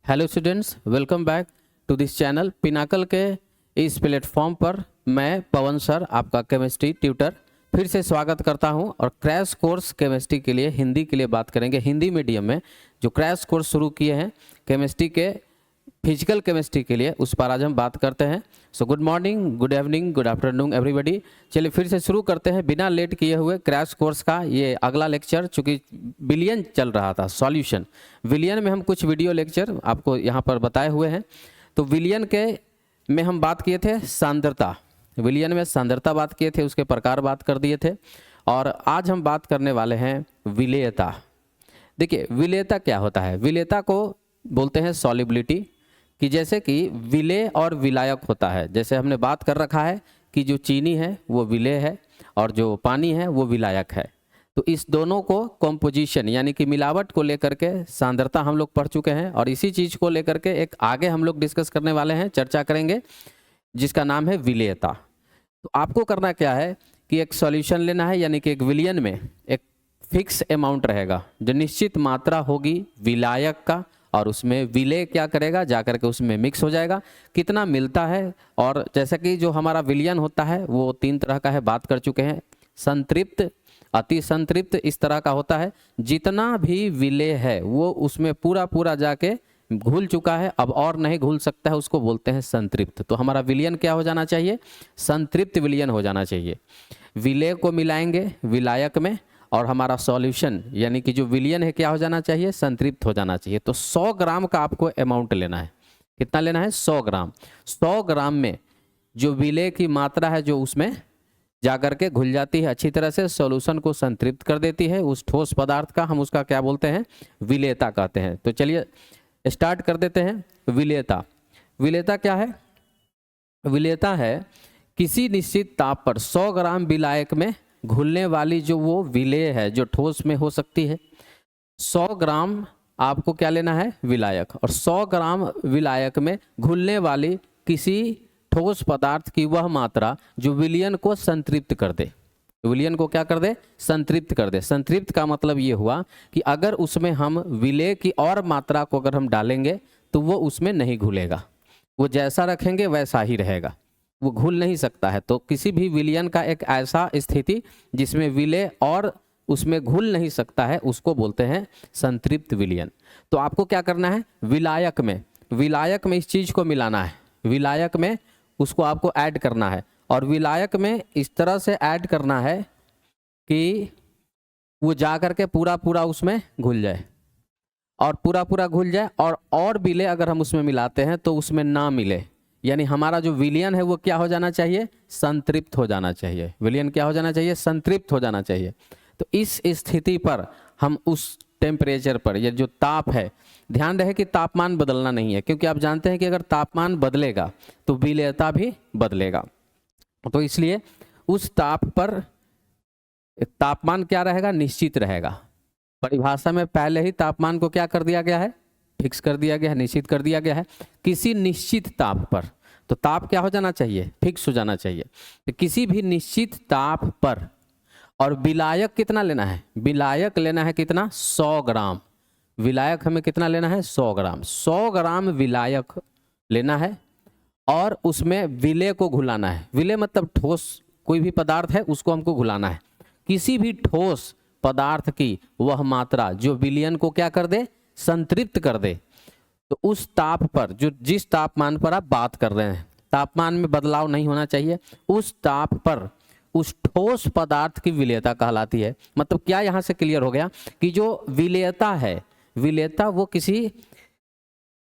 Hello students, welcome back to this channel. Pinnacle के इस platform पर मैं पवन सर, आपका केमिस्ट्री ट्यूटर, फिर से स्वागत करता हूं। और क्रैश कोर्स केमिस्ट्री के लिए, हिंदी के लिए बात करेंगे। हिंदी मीडियम में जो क्रैश कोर्स शुरू किए हैं केमिस्ट्री के, फिजिकल केमिस्ट्री के लिए, उस पर आज हम बात करते हैं। So good morning, good evening, good afternoon everybody. चलिए फिर से शुरू करते हैं बिना लेट किए हुए क्रैश कोर्स का ये अगला लेक्चर। चूँकि विलियन चल रहा था, सॉल्यूशन विलियन में हम कुछ वीडियो लेक्चर आपको यहाँ पर बताए हुए हैं। तो विलियन के में हम बात किए थे सांद्रता, विलियन में सांद्रता बात किए थे, उसके प्रकार बात कर दिए थे। और आज हम बात करने वाले हैं विलेयता। देखिए विलेयता क्या होता है। विलेयता को बोलते हैं सॉल्युबिलिटी, कि जैसे कि विलेय और विलायक होता है। जैसे हमने बात कर रखा है कि जो चीनी है वो विलेय है और जो पानी है वो विलायक है। तो इस दोनों को कॉम्पोजिशन यानी कि मिलावट को लेकर के सांद्रता हम लोग पढ़ चुके हैं, और इसी चीज़ को लेकर के एक आगे हम लोग डिस्कस करने वाले हैं, चर्चा करेंगे, जिसका नाम है विलेयता। तो आपको करना क्या है कि एक सॉल्यूशन लेना है, यानी कि एक विलियन में एक फिक्स अमाउंट रहेगा, जो निश्चित मात्रा होगी विलायक का, और उसमें विलेय क्या करेगा, जाकर के उसमें मिक्स हो जाएगा। कितना मिलता है, और जैसा कि जो हमारा विलियन होता है वो 3 तरह का है, बात कर चुके हैं। संतृप्त, अति संतृप्त, इस तरह का होता है। जितना भी विलेय है वो उसमें पूरा पूरा जाके घुल चुका है, अब और नहीं घुल सकता है, उसको बोलते हैं संतृप्त। तो हमारा विलियन क्या हो जाना चाहिए, संतृप्त विलियन हो जाना चाहिए। विलेय को मिलाएंगे विलायक में, और हमारा सॉल्यूशन यानी कि जो विलियन है क्या हो जाना चाहिए, संतृप्त हो जाना चाहिए। तो 100 ग्राम का आपको अमाउंट लेना है। कितना लेना है, 100 ग्राम। 100 ग्राम में जो विलेय की मात्रा है जो उसमें जाकर के घुल जाती है, अच्छी तरह से सॉल्यूशन को संतृप्त कर देती है, उस ठोस पदार्थ का हम उसका क्या बोलते हैं, विलेयता कहते हैं। तो चलिए स्टार्ट कर देते हैं। विलेयता, विलेयता क्या है, विलेयता है किसी निश्चित ताप पर 100 ग्राम विलायक में घुलने वाली जो वो विलेय है, जो ठोस में हो सकती है। 100 ग्राम आपको क्या लेना है, विलायक, और 100 ग्राम विलायक में घुलने वाली किसी ठोस पदार्थ की वह मात्रा जो विलियन को संतृप्त कर दे। विलियन को क्या कर दे, संतृप्त कर दे। संतृप्त का मतलब ये हुआ कि अगर उसमें हम विलेय की और मात्रा को अगर हम डालेंगे तो वो उसमें नहीं घुलेगा, वो जैसा रखेंगे वैसा ही रहेगा, वो घुल नहीं सकता है। तो किसी भी विलियन का एक ऐसा स्थिति जिसमें विलेय और उसमें घुल नहीं सकता है, उसको बोलते हैं संतृप्त विलियन। तो आपको क्या करना है, विलायक में इस चीज़ को मिलाना है, विलायक में उसको आपको ऐड करना है, और विलायक में इस तरह से ऐड करना है कि वो जा करके पूरा पूरा उसमें घुल जाए, और पूरा पूरा घुल जाए, और विलेय अगर हम उसमें मिलाते हैं तो उसमें ना मिले, यानी हमारा जो विलियन है वो क्या हो जाना चाहिए, संतृप्त हो जाना चाहिए। विलियन क्या हो जाना चाहिए, संतृप्त हो जाना चाहिए। तो इस स्थिति पर हम उस टेम्परेचर पर, ये जो ताप है, ध्यान रहे कि तापमान बदलना नहीं है, क्योंकि आप जानते हैं कि अगर तापमान बदलेगा तो विलेयता भी बदलेगा। तो इसलिए उस ताप पर तापमान क्या रहेगा, निश्चित रहेगा। परिभाषा में पहले ही तापमान को क्या कर दिया गया है, फिक्स कर दिया गया है, निश्चित कर दिया गया है किसी निश्चित ताप पर। तो ताप क्या हो जाना चाहिए, फिक्स हो जाना चाहिए। तो किसी भी निश्चित ताप पर, और विलायक कितना लेना है, विलायक लेना है कितना, 100 ग्राम। विलायक हमें कितना लेना है, 100 ग्राम। 100 ग्राम विलायक लेना है, और उसमें विलेय को घुलाना है। विलेय मतलब ठोस कोई भी पदार्थ है उसको हमको घुलाना है। किसी भी ठोस पदार्थ की वह मात्रा जो विलियन को क्या कर दे, संतृप्त कर दे। तो उस ताप पर, जो जिस तापमान पर आप बात कर रहे हैं, तापमान में बदलाव नहीं होना चाहिए, उस ताप पर उस ठोस पदार्थ की विलेयता कहलाती है। मतलब क्या यहां से क्लियर हो गया कि जो विलेयता है, विलेयता वो किसी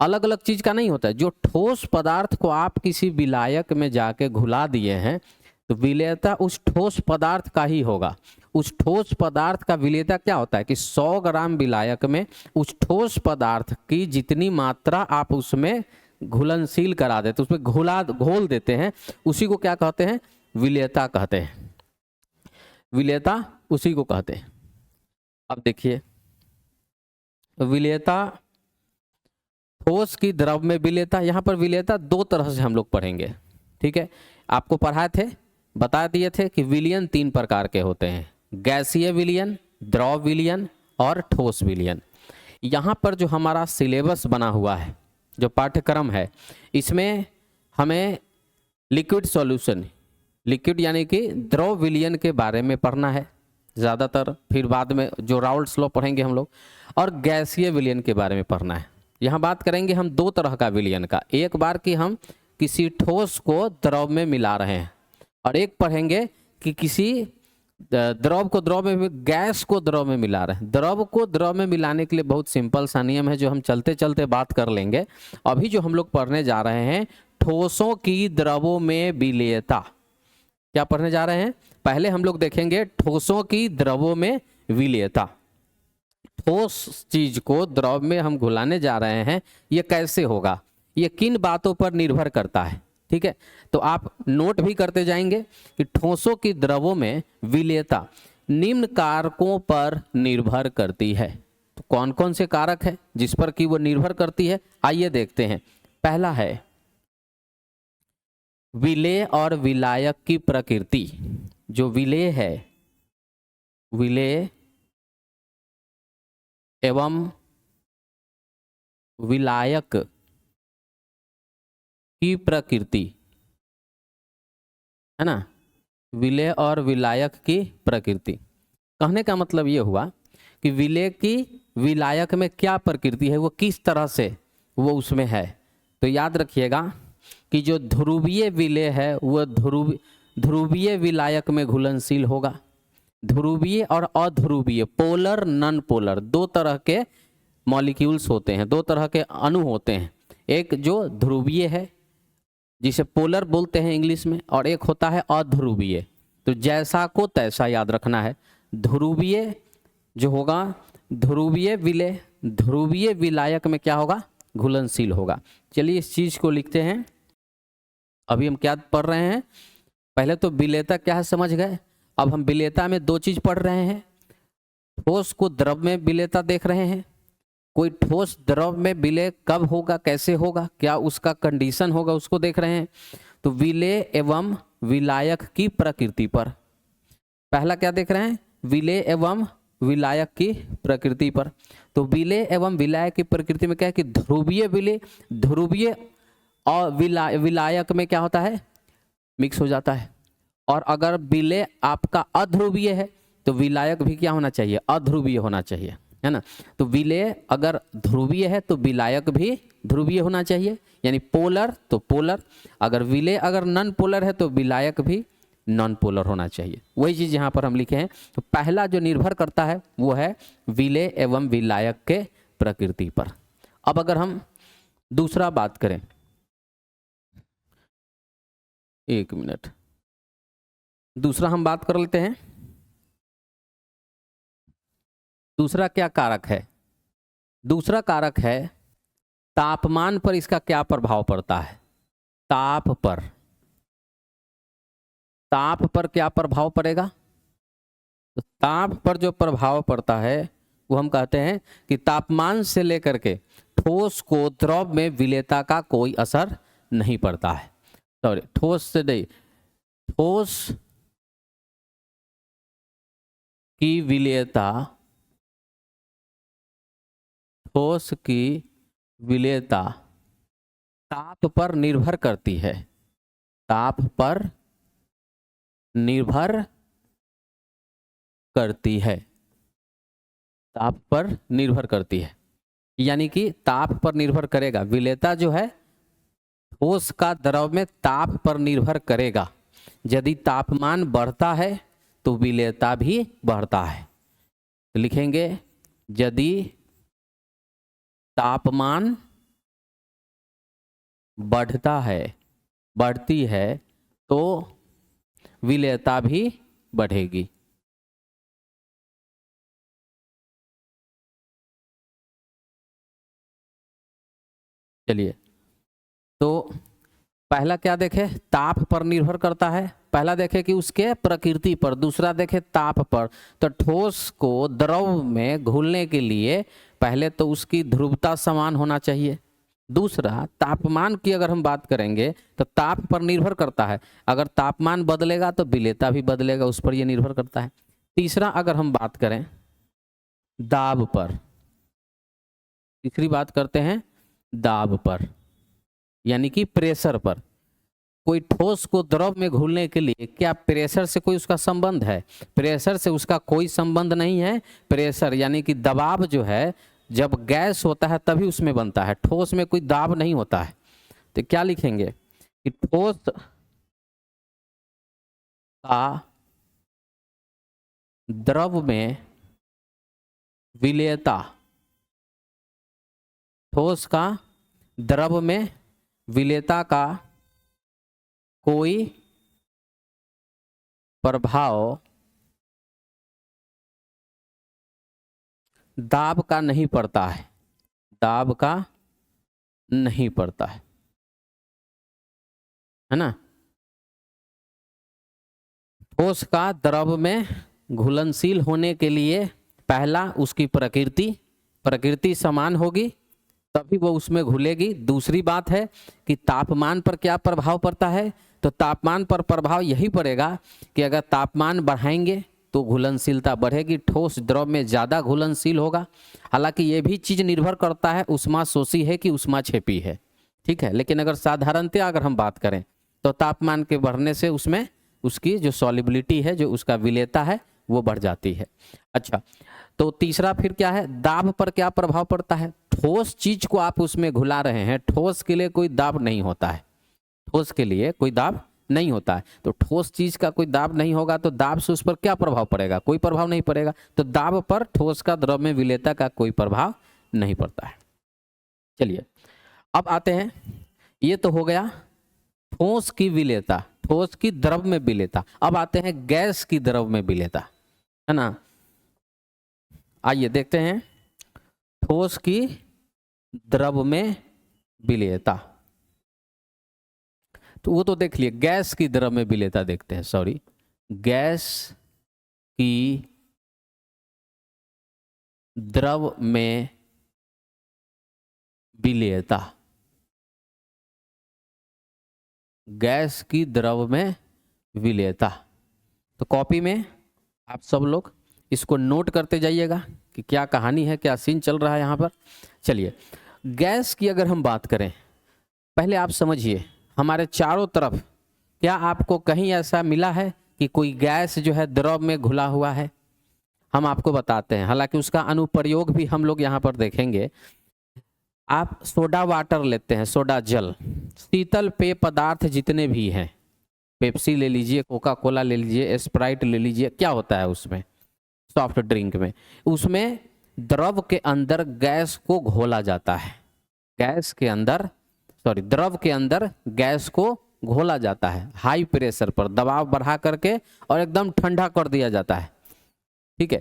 अलग अलग चीज का नहीं होता है। जो ठोस पदार्थ को आप किसी विलायक में जाके घुला दिए हैं, तो विलेयता उस ठोस पदार्थ का ही होगा। उस ठोस पदार्थ का विलेयता क्या होता है कि 100 ग्राम विलायक में उस ठोस पदार्थ की जितनी मात्रा आप उसमें घुलनशील करा देते, उसमें घोल देते हैं, उसी को क्या कहते हैं, विलेयता कहते हैं। विलेयता उसी को कहते हैं। अब देखिए, विलेयता, ठोस की द्रव में विलेयता। यहाँ पर विलेयता 2 तरह से हम लोग पढ़ेंगे, ठीक है। आपको पढ़ाए थे, बता दिए थे कि विलियन 3 प्रकार के होते हैं, गैसीय विलियन, द्रव विलियन और ठोस विलियन। यहाँ पर जो हमारा सिलेबस बना हुआ है, जो पाठ्यक्रम है इसमें हमें लिक्विड सॉल्यूशन, लिक्विड यानी कि द्रव विलयन के बारे में पढ़ना है ज़्यादातर, फिर बाद में जो राउल्ट्स लॉ पढ़ेंगे हम लोग, और गैसीय विलयन के बारे में पढ़ना है। यहाँ बात करेंगे हम दो तरह का विलयन का, एक बार कि हम किसी ठोस को द्रव में मिला रहे हैं, और एक पढ़ेंगे कि किसी द्रव को द्रव में, गैस को द्रव में मिला रहे हैं। द्रव को द्रव में मिलाने के लिए बहुत सिंपल सा नियम है जो हम चलते चलते बात कर लेंगे। अभी जो हम लोग पढ़ने जा रहे हैं ठोसों की द्रवों में विलेयता, क्या पढ़ने जा रहे हैं? पहले हम लोग देखेंगे ठोसों की द्रवों में विलेयता। ठोस चीज को द्रव में हम घुलाने जा रहे हैं, ये कैसे होगा, ये किन बातों पर निर्भर करता है, ठीक है? तो आप नोट भी करते जाएंगे कि ठोसों की द्रवों में विलेयता निम्न कारकों पर निर्भर करती है। तो कौन कौन से कारक है जिस पर कि वो निर्भर करती है, आइए देखते हैं। पहला है विलेय और विलायक की प्रकृति। जो विलेय है, विलेय एवं विलायक की प्रकृति, है ना, विलेय और विलायक की प्रकृति। कहने का मतलब ये हुआ कि विलेय की विलायक में क्या प्रकृति है, वो किस तरह से वो उसमें है। तो याद रखिएगा कि जो ध्रुवीय विलेय है वो ध्रुवीय विलायक में घुलनशील होगा। ध्रुवीय और अध्रुवीय, पोलर नॉन पोलर, दो तरह के मॉलिक्यूल्स होते हैं, दो तरह के अणु होते हैं। एक जो ध्रुवीय है जिसे पोलर बोलते हैं इंग्लिश में, और एक होता है अध्रुवीय। तो जैसा को तैसा याद रखना है। ध्रुवीय जो होगा, ध्रुवीय विलेय ध्रुवीय विलायक में क्या होगा, घुलनशील होगा। चलिए इस चीज को लिखते हैं। अभी हम क्या पढ़ रहे हैं, पहले तो विलेयता क्या है समझ गए। अब हम विलेयता में दो चीज पढ़ रहे हैं, ठोस को द्रव में विलेयता देख रहे हैं। कोई ठोस द्रव में विलेय कब होगा, कैसे होगा, क्या उसका कंडीशन होगा, उसको देख रहे हैं। तो विलेय एवं विलायक की प्रकृति पर पहला क्या देख रहे हैं, विलेय एवं विलायक की प्रकृति पर। तो विलेय एवं विलायक की प्रकृति में क्या है कि ध्रुवीय विलेय ध्रुवीय और विलायक में क्या होता है, मिक्स हो जाता है। और अगर विलेय आपका अध्रुवीय है तो विलायक भी क्या होना चाहिए, अध्रुवीय होना चाहिए, है ना। तो विलेय अगर ध्रुवीय है तो विलायक भी ध्रुवीय होना चाहिए, यानी पोलर तो पोलर। अगर विलेय अगर नॉन पोलर है तो विलायक भी नॉन पोलर होना चाहिए। वही चीज यहाँ पर हम लिखे हैं। तो पहला जो निर्भर करता है वो है विलेय एवं विलायक के प्रकृति पर। अब अगर हम दूसरा बात करें, एक मिनट, दूसरा हम बात कर लेते हैं। दूसरा क्या कारक है, दूसरा कारक है तापमान पर इसका क्या प्रभाव पड़ता है। ताप पर क्या प्रभाव पड़ेगा। तो ताप पर जो प्रभाव पड़ता है वो हम कहते हैं कि तापमान से लेकर के ठोस को द्रव में विलेयता का कोई असर नहीं पड़ता है। सॉरी, ठोस से नहीं, ठोस की विलेयता, ठोस की विलेयता ताप पर निर्भर करती है। ताप पर निर्भर करती है, ताप पर निर्भर करती है, यानी कि ताप पर निर्भर करेगा। विलेयता जो है ठोस का द्रव में ताप पर निर्भर करेगा। यदि तापमान बढ़ता है तो विलेयता भी बढ़ता है। तो लिखेंगे यदि तापमान बढ़ता है, बढ़ती है तो विलेयता भी बढ़ेगी। चलिए, तो पहला क्या देखे, ताप पर निर्भर करता है। पहला देखे कि उसके प्रकृति पर, दूसरा देखे ताप पर। तो ठोस को द्रव में घुलने के लिए पहले तो उसकी ध्रुवता समान होना चाहिए। दूसरा, तापमान की अगर हम बात करेंगे तो ताप पर निर्भर करता है। अगर तापमान बदलेगा तो विलेयता भी बदलेगा, उस पर यह निर्भर करता है। तीसरा, अगर हम बात करें दाब पर, तीसरी बात करते हैं दाब पर, यानी कि प्रेशर पर। कोई ठोस को द्रव में घुलने के लिए क्या प्रेशर से कोई उसका संबंध है? प्रेशर से उसका कोई संबंध नहीं है। प्रेशर यानी कि दबाव जो है, जब गैस होता है तभी उसमें बनता है, ठोस में कोई दाब नहीं होता है। तो क्या लिखेंगे कि ठोस का द्रव में विलेयता, ठोस का द्रव में विलेयता का कोई प्रभाव दाब का नहीं पड़ता है, दाब का नहीं पड़ता है ना। ठोस का द्रव में घुलनशील होने के लिए पहला उसकी प्रकृति समान होगी, तभी वो उसमें घुलेगी। दूसरी बात है कि तापमान पर क्या प्रभाव पड़ता है, तो तापमान पर प्रभाव यही पड़ेगा कि अगर तापमान बढ़ाएंगे तो घुलनशीलता बढ़ेगी, ठोस द्रव में ज़्यादा घुलनशील होगा। हालांकि ये भी चीज़ निर्भर करता है उष्मा शोषी है कि उष्मा छेपी है, ठीक है। लेकिन अगर साधारणतः अगर हम बात करें तो तापमान के बढ़ने से उसमें उसकी जो सॉलिबिलिटी है, जो उसका विलेयता है, वो बढ़ जाती है। अच्छा, तो तीसरा फिर क्या है, दाब पर क्या प्रभाव पड़ता है? ठोस चीज को आप उसमें घुला रहे हैं, ठोस के लिए कोई दाब नहीं होता है, ठोस के लिए कोई दाब नहीं होता है। तो ठोस चीज का कोई दाब नहीं होगा तो दाब से उस पर क्या प्रभाव पड़ेगा? कोई प्रभाव नहीं पड़ेगा। तो दाब पर ठोस का द्रव में विलेयता का कोई प्रभाव नहीं पड़ता है। चलिए अब आते हैं, ये तो हो गया ठोस की विलेयता, ठोस की द्रव में विलेयता। अब आते हैं गैस की द्रव में विलेयता, है ना। आइए देखते हैं ठोस की द्रव में विलेयता। तो वो तो देख लिए, गैस की द्रव में विलेयता देखते हैं, सॉरी, गैस की द्रव में विलेयता, गैस की द्रव में विलेयता। तो कॉपी में आप सब लोग इसको नोट करते जाइएगा कि क्या कहानी है, क्या सीन चल रहा है यहाँ पर। चलिए, गैस की अगर हम बात करें, पहले आप समझिए हमारे चारों तरफ क्या आपको कहीं ऐसा मिला है कि कोई गैस जो है द्रव में घुला हुआ है? हम आपको बताते हैं, हालांकि उसका अनुप्रयोग भी हम लोग यहाँ पर देखेंगे। आप सोडा वाटर लेते हैं, सोडा जल, शीतल पेय पदार्थ जितने भी हैं, पेप्सी ले लीजिए, कोका कोला ले लीजिए, स्प्राइट ले लीजिए, क्या होता है उसमें, सॉफ्ट ड्रिंक में, उसमें द्रव के अंदर गैस को घोला जाता है, गैस के अंदर, सॉरी, द्रव के अंदर गैस को घोला जाता है, हाई प्रेशर पर दबाव बढ़ा करके और एकदम ठंडा कर दिया जाता है, ठीक है।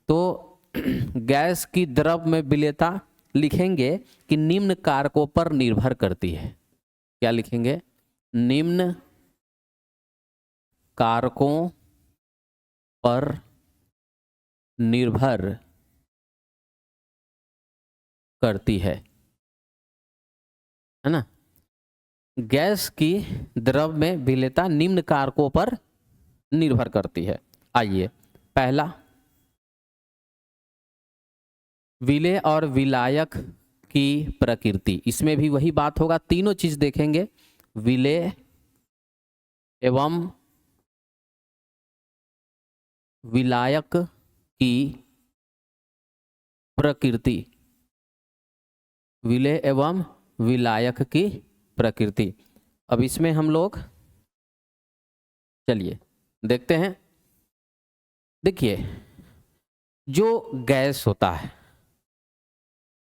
तो गैस की द्रव में विलेयता लिखेंगे कि निम्न कारकों पर निर्भर करती है। क्या लिखेंगे? निम्न कारकों पर निर्भर करती है ना। गैस की द्रव में विलेयता निम्न कारकों पर निर्भर करती है। आइए, पहला, विलेय और विलायक की प्रकृति, इसमें भी वही बात होगा, तीनों चीज देखेंगे, विलेय एवं विलायक की प्रकृति, विलेय एवं विलायक की प्रकृति। अब इसमें हम लोग चलिए देखते हैं। देखिए, जो गैस होता है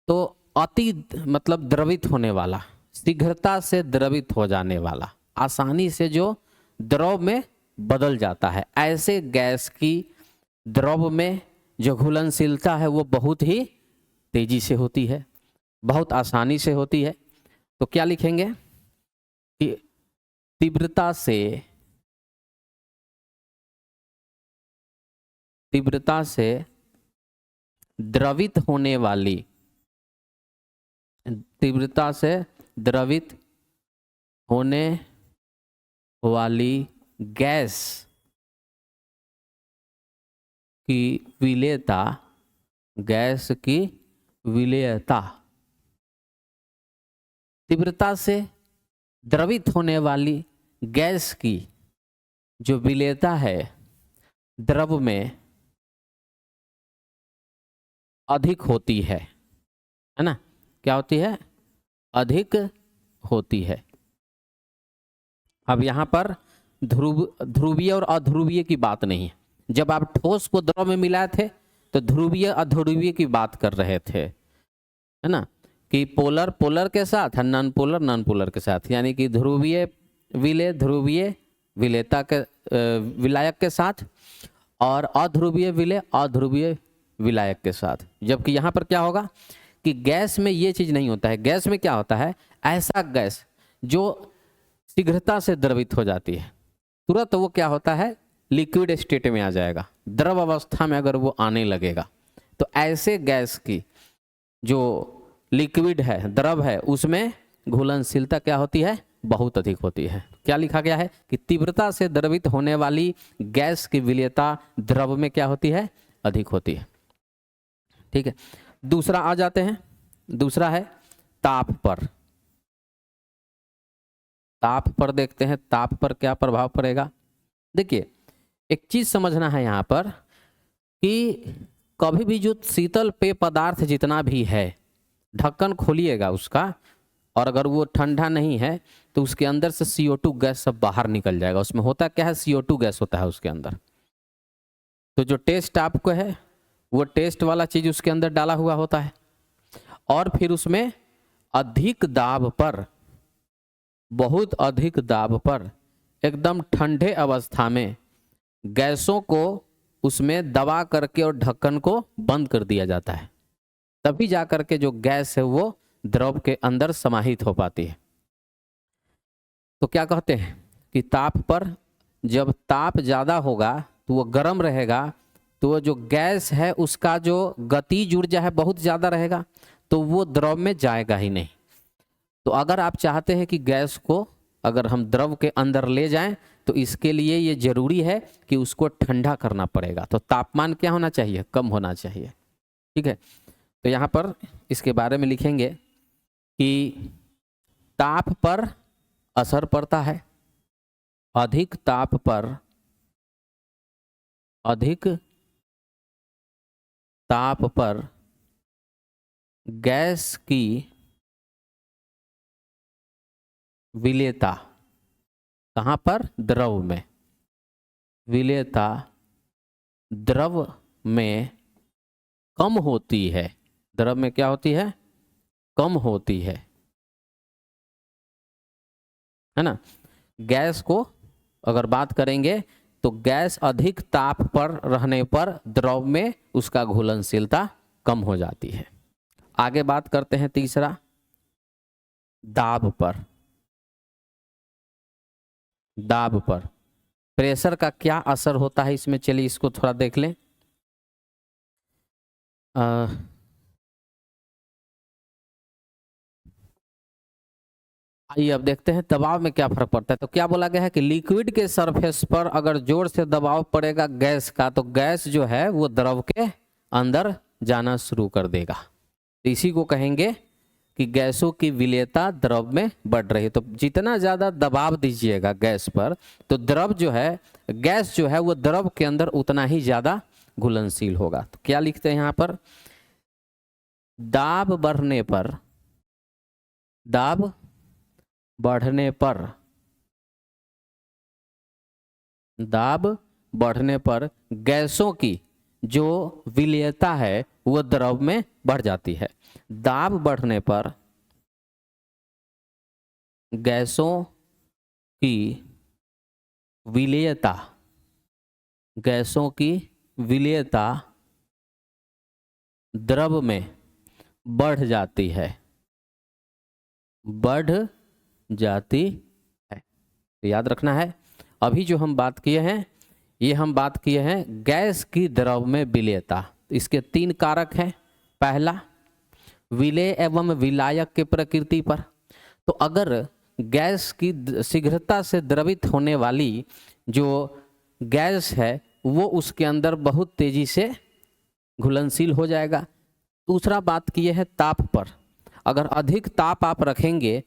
तो अति मतलब द्रवित होने वाला, शीघ्रता से द्रवित हो जाने वाला, आसानी से जो द्रव में बदल जाता है, ऐसे गैस की द्रव में जो घुलनशीलता है वो बहुत ही तेजी से होती है, बहुत आसानी से होती है। तो क्या लिखेंगे कि तीव्रता से द्रवित होने वाली, तीव्रता से द्रवित होने वाली गैस की विलेयता, गैस की विलेयता तीव्रता से द्रवित होने वाली गैस की जो विलेयता है द्रव में अधिक होती है ना? क्या होती है? अधिक होती है। अब यहां पर ध्रुवीय और अध्रुवीय की बात नहीं है। जब आप ठोस को द्रव में मिलाए थे तो ध्रुवीय अध्रुवीय की बात कर रहे थे, है ना, कि पोलर पोलर के साथ और नॉन पोलर नॉन पोलर के साथ, यानी कि ध्रुवीय विलय ध्रुवीय विलेयता के विलायक के साथ और अध्रुवीय विलय अध्रुवीय विलायक के साथ। जबकि यहाँ पर क्या होगा कि गैस में ये चीज नहीं होता है। गैस में क्या होता है, ऐसा गैस जो शीघ्रता से द्रवित हो जाती है, तुरंत वो क्या होता है, लिक्विड स्टेट में आ जाएगा। द्रव अवस्था में अगर वो आने लगेगा तो ऐसे गैस की जो लिक्विड है, द्रव है, उसमें घुलनशीलता क्या होती है, बहुत अधिक होती है। क्या लिखा गया है कि तीव्रता से द्रवित होने वाली गैस की विलेयता द्रव में क्या होती है, अधिक होती है। ठीक है, दूसरा आ जाते हैं। दूसरा है ताप पर। ताप पर देखते हैं, ताप पर क्या प्रभाव पड़ेगा। देखिए, एक चीज समझना है यहाँ पर कि कभी भी जो शीतल पेय पदार्थ जितना भी है, ढक्कन खोलिएगा उसका, और अगर वो ठंडा नहीं है तो उसके अंदर से CO2 गैस सब बाहर निकल जाएगा। उसमें होता क्या है, CO2 गैस होता है उसके अंदर। तो जो टेस्ट आपको है वो टेस्ट वाला चीज उसके अंदर डाला हुआ होता है, और फिर उसमें अधिक दाब पर, बहुत अधिक दाब पर, एकदम ठंडे अवस्था में गैसों को उसमें दबा करके और ढक्कन को बंद कर दिया जाता है। तभी जाकर के जो गैस है वो द्रव के अंदर समाहित हो पाती है। तो क्या कहते हैं कि ताप पर, जब ताप ज्यादा होगा तो वो गर्म रहेगा, तो वो जो गैस है उसका जो गतिज ऊर्जा है बहुत ज्यादा रहेगा, तो वो द्रव में जाएगा ही नहीं। तो अगर आप चाहते हैं कि गैस को अगर हम द्रव के अंदर ले जाएं तो इसके लिए ये जरूरी है कि उसको ठंडा करना पड़ेगा। तो तापमान क्या होना चाहिए, कम होना चाहिए। ठीक है, तो यहाँ पर इसके बारे में लिखेंगे कि ताप पर असर पड़ता है। अधिक ताप पर, अधिक ताप पर गैस की विलेयता, कहां पर, द्रव में, विलेयता द्रव में कम होती है। द्रव में क्या होती है, कम होती है ना। गैस को अगर बात करेंगे तो गैस अधिक ताप पर रहने पर द्रव में उसका घुलनशीलता कम हो जाती है। आगे बात करते हैं तीसरा, दाब पर। दाब पर प्रेशर का क्या असर होता है इसमें, चलिए इसको थोड़ा देख लें। आइए अब देखते हैं दबाव में क्या फर्क पड़ता है। तो क्या बोला गया है कि लिक्विड के सरफेस पर अगर जोर से दबाव पड़ेगा गैस का, तो गैस जो है वो द्रव के अंदर जाना शुरू कर देगा। तो इसी को कहेंगे कि गैसों की विलेयता द्रव में बढ़ रही है। तो जितना ज्यादा दबाव दीजिएगा गैस पर, तो द्रव जो है, गैस जो है वो द्रव के अंदर उतना ही ज्यादा घुलनशील होगा। तो क्या लिखते हैं यहाँ पर, दाब बढ़ने पर, दाब बढ़ने पर, दाब बढ़ने पर गैसों की जो विलेयता है वो द्रव में बढ़ जाती है। दाब बढ़ने पर गैसों की विलेयता, गैसों की विलेयता द्रव में बढ़ जाती है, बढ़ जाती है। तो याद रखना है, अभी जो हम बात किए हैं ये हम बात किए हैं गैस की द्रव में विलेयता। इसके 3 कारक हैं। पहला, विलेय एवं विलायक के प्रकृति पर। तो अगर गैस की शीघ्रता से द्रवित होने वाली जो गैस है वो उसके अंदर बहुत तेजी से घुलनशील हो जाएगा। दूसरा बात किए है ताप पर। अगर अधिक ताप आप रखेंगे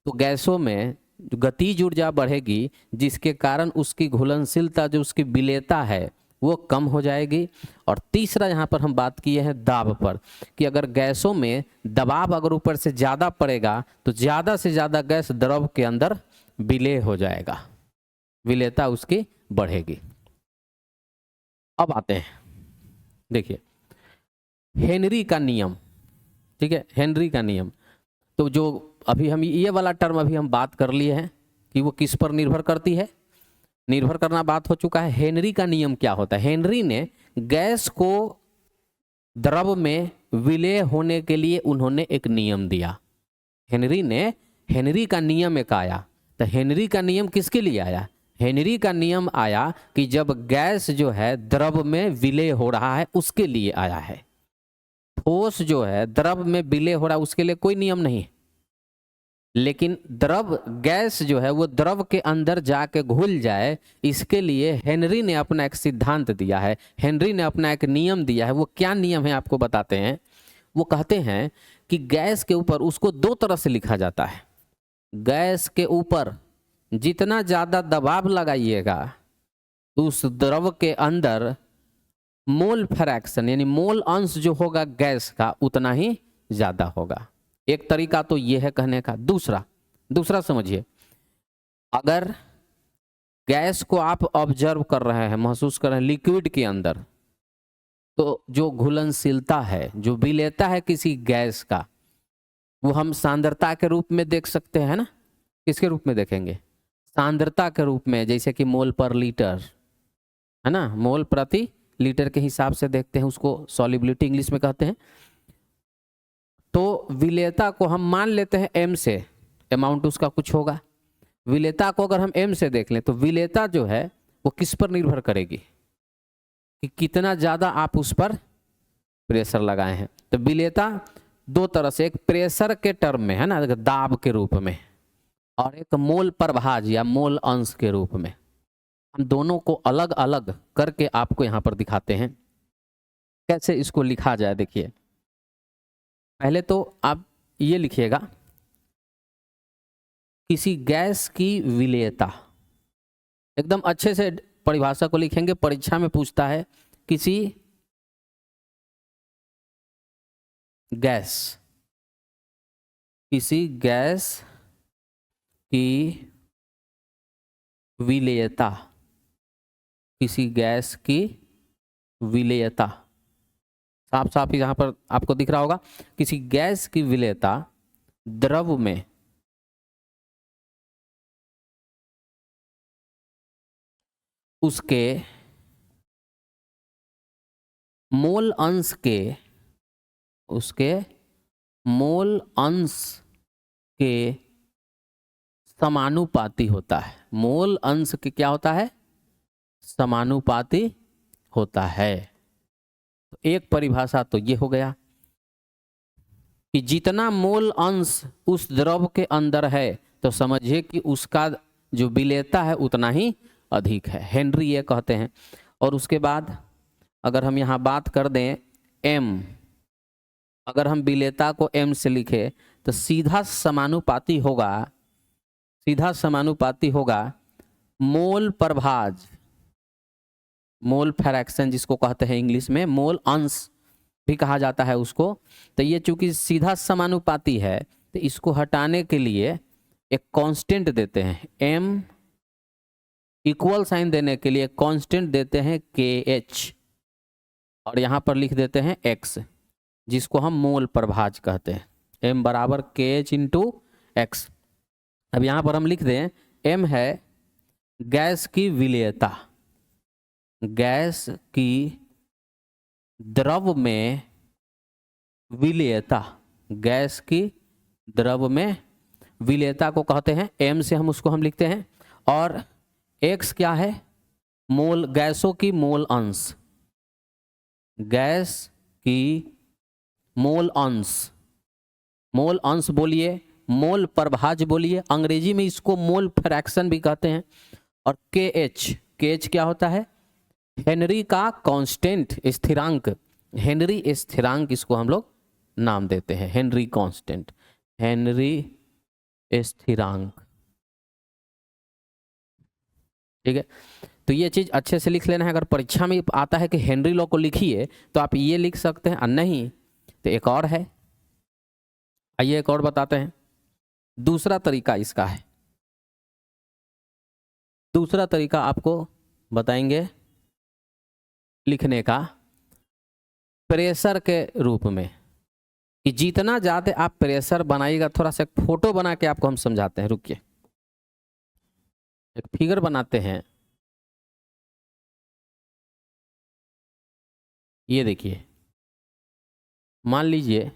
तो गैसों में जो गतिज ऊर्जा बढ़ेगी, जिसके कारण उसकी घुलनशीलता, जो उसकी विलेयता है, वो कम हो जाएगी। और तीसरा यहाँ पर हम बात किए हैं दाब पर, कि अगर गैसों में दबाव अगर ऊपर से ज़्यादा पड़ेगा तो ज़्यादा से ज़्यादा गैस द्रव के अंदर विलेय हो जाएगा, विलेयता उसकी बढ़ेगी। अब आते हैं, देखिए हेनरी का नियम, ठीक है, हेनरी का नियम। तो जो अभी हम ये वाला टर्म अभी हम बात कर लिए हैं कि वो किस पर निर्भर करती है, निर्भर करना बात हो चुका है। हेनरी का नियम क्या होता है? हेनरी ने गैस को द्रव में विलेय होने के लिए उन्होंने एक नियम दिया। हेनरी का नियम एक आया। तो हेनरी का नियम किसके लिए आया? हेनरी का नियम आया कि जब गैस जो है द्रव में विलेय हो रहा है उसके लिए आया है। ठोस जो है द्रव में विलेय हो रहा है उसके लिए कोई नियम नहीं, लेकिन द्रव गैस जो है वो द्रव के अंदर जाके घुल जाए, इसके लिए हेनरी ने अपना एक सिद्धांत दिया है, हेनरी ने अपना एक नियम दिया है। वो क्या नियम है आपको बताते हैं। वो कहते हैं कि गैस के ऊपर, उसको दो तरह से लिखा जाता है, गैस के ऊपर जितना ज़्यादा दबाव लगाइएगा उस द्रव के अंदर मोल फ्रैक्शन यानी मोल अंश जो होगा गैस का उतना ही ज़्यादा होगा। एक तरीका तो यह है कहने का। दूसरा समझिए, अगर गैस को आप ऑब्जर्व कर रहे हैं, महसूस कर रहे हैं लिक्विड के अंदर, तो जो घुलनशीलता है, जो विलेयता है किसी गैस का, वो हम सांद्रता के रूप में देख सकते हैं ना। किसके रूप में देखेंगे? सांद्रता के रूप में, जैसे कि मोल पर लीटर है ना, मोल प्रति लीटर के हिसाब से देखते हैं, उसको सॉल्युबिलिटी इंग्लिश में कहते हैं। तो विलेयता को हम मान लेते हैं m से, अमाउंट उसका कुछ होगा। विलेयता को अगर हम m से देख लें तो विलेयता जो है वो किस पर निर्भर करेगी कि कितना ज़्यादा आप उस पर प्रेशर लगाए हैं। तो विलेयता दो तरह से, एक प्रेशर के टर्म में है ना, दाब के रूप में, और एक मोल प्रभाज या मोल अंश के रूप में। हम दोनों को अलग अलग करके आपको यहाँ पर दिखाते हैं कैसे इसको लिखा जाए। देखिए, पहले तो आप ये लिखिएगा, किसी गैस की विलेयता, एकदम अच्छे से परिभाषा को लिखेंगे, परीक्षा में पूछता है किसी गैस की विलेयता, किसी गैस की विलेयता, साफ साफ यहाँ पर आपको दिख रहा होगा, किसी गैस की विलेयता द्रव में उसके मोल अंश के समानुपाती होता है। मोल अंश के क्या होता है? समानुपाती होता है। तो एक परिभाषा तो ये हो गया कि जितना मोल अंश उस द्रव के अंदर है तो समझिए कि उसका जो विलेयता है उतना ही अधिक है, हेनरी ये कहते हैं। और उसके बाद अगर हम यहाँ बात कर दें m, अगर हम विलेयता को m से लिखे तो सीधा समानुपाती होगा मोल प्रभाज, मोल फ्रैक्शन जिसको कहते हैं इंग्लिश में, मोल अंश भी कहा जाता है उसको। तो ये चूंकि सीधा समानुपाती है तो इसको हटाने के लिए एक कांस्टेंट देते हैं, m इक्वल साइन देने के लिए कांस्टेंट देते हैं KH, और यहाँ पर लिख देते हैं x, जिसको हम मोल प्रभाज कहते हैं, m बराबर KH इंटू x। अब यहाँ पर हम लिख दें m है गैस की विलेयता, गैस की द्रव में विलेयता, गैस की द्रव में विलेयता को कहते हैं m से हम उसको हम लिखते हैं, और x क्या है? मोल, गैसों की मोल अंश, गैस की मोल अंश, मोल अंश बोलिए, मोल प्रभाज बोलिए, अंग्रेजी में इसको मोल फ्रैक्शन भी कहते हैं। और KH क्या होता है? हेनरी का कांस्टेंट, स्थिरांक, हेनरी स्थिरांक इसको हम लोग नाम देते हैं, हेनरी कांस्टेंट। हेनरी स्थिरांक। ठीक है, तो ये चीज अच्छे से लिख लेना है। अगर परीक्षा में आता है कि हेनरी लॉ को लिखिए तो आप ये लिख सकते हैं, और नहीं तो एक और है, आइए एक और बताते हैं। दूसरा तरीका इसका है, दूसरा तरीका आपको बताएंगे लिखने का, प्रेशर के रूप में, कि जितना ज्यादा आप प्रेशर बनाइएगा। थोड़ा सा एक फोटो बना के आपको हम समझाते हैं, रुकिए, एक फिगर बनाते हैं। ये देखिए, मान लीजिए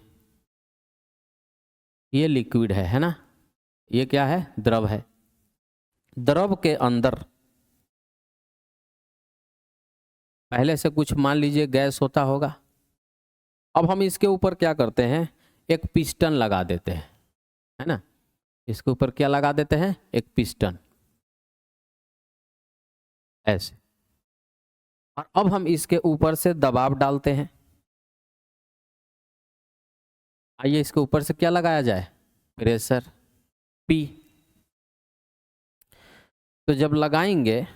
ये लिक्विड है ना, ये क्या है, द्रव है। द्रव के अंदर पहले से कुछ मान लीजिए गैस होता होगा। अब हम इसके ऊपर क्या करते हैं, एक पिस्टन लगा देते हैं, है ना। इसके ऊपर क्या लगा देते हैं, एक पिस्टन, ऐसे। और अब हम इसके ऊपर से दबाव डालते हैं। आइए इसके ऊपर से क्या लगाया जाए, प्रेशर पी। तो जब लगाएंगे,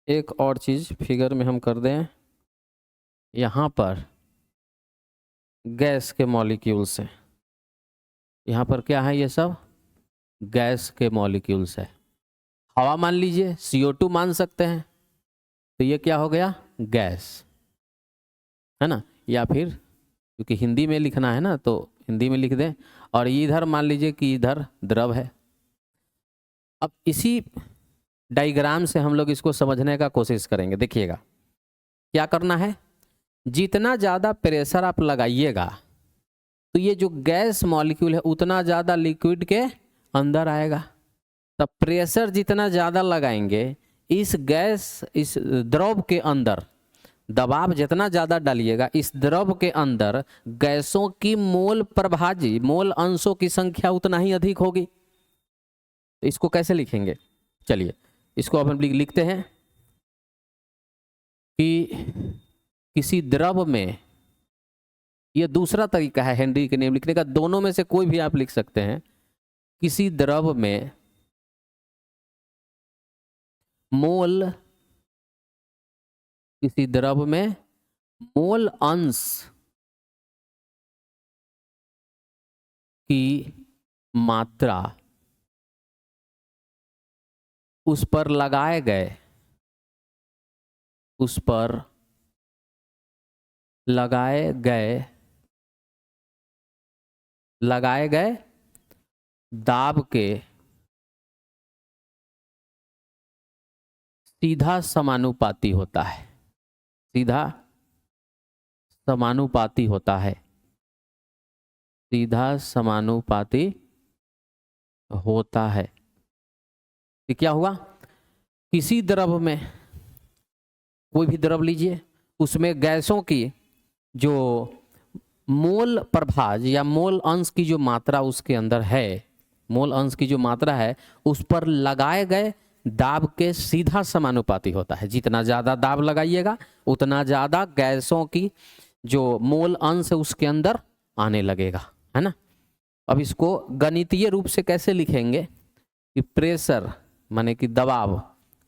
एक और चीज फिगर में हम कर दें, यहां पर गैस के मॉलिक्यूल्स हैं, यहां पर क्या है, ये सब गैस के मॉलिक्यूल्स है। हवा मान लीजिए, CO2 मान सकते हैं, तो ये क्या हो गया, गैस, है ना। या फिर क्योंकि हिंदी में लिखना है ना तो हिंदी में लिख दें। और इधर मान लीजिए कि इधर द्रव है। अब इसी डायग्राम से हम लोग इसको समझने का कोशिश करेंगे। देखिएगा क्या करना है, जितना ज़्यादा प्रेशर आप लगाइएगा तो ये जो गैस मॉलिक्यूल है उतना ज़्यादा लिक्विड के अंदर आएगा। तब प्रेशर जितना ज़्यादा लगाएंगे इस गैस, इस द्रव के अंदर दबाव जितना ज़्यादा डालिएगा, इस द्रव के अंदर गैसों की मोल प्रभाजी, मोल अंशों की संख्या उतना ही अधिक होगी। तो इसको कैसे लिखेंगे, चलिए इसको अब हम लिखते हैं कि किसी द्रव में, यह दूसरा तरीका है हेनरी के नियम लिखने का, दोनों में से कोई भी आप लिख सकते हैं। किसी द्रव में मोल, किसी द्रव में मोल अंश की मात्रा उस पर लगाए गए, उस पर लगाए गए दाब के सीधा समानुपाती होता है, सीधा समानुपाती होता है, सीधा समानुपाती होता है। तो क्या हुआ, किसी द्रव में, कोई भी द्रव लीजिए, उसमें गैसों की जो मोल प्रभाज या मोल अंश की जो मात्रा उसके अंदर है, मोल अंश की जो मात्रा है उस पर लगाए गए दाब के सीधा समानुपाती होता है। जितना ज्यादा दाब लगाइएगा उतना ज्यादा गैसों की जो मोल अंश है उसके अंदर आने लगेगा, है ना। अब इसको गणितीय रूप से कैसे लिखेंगे कि प्रेशर माने कि दबाव,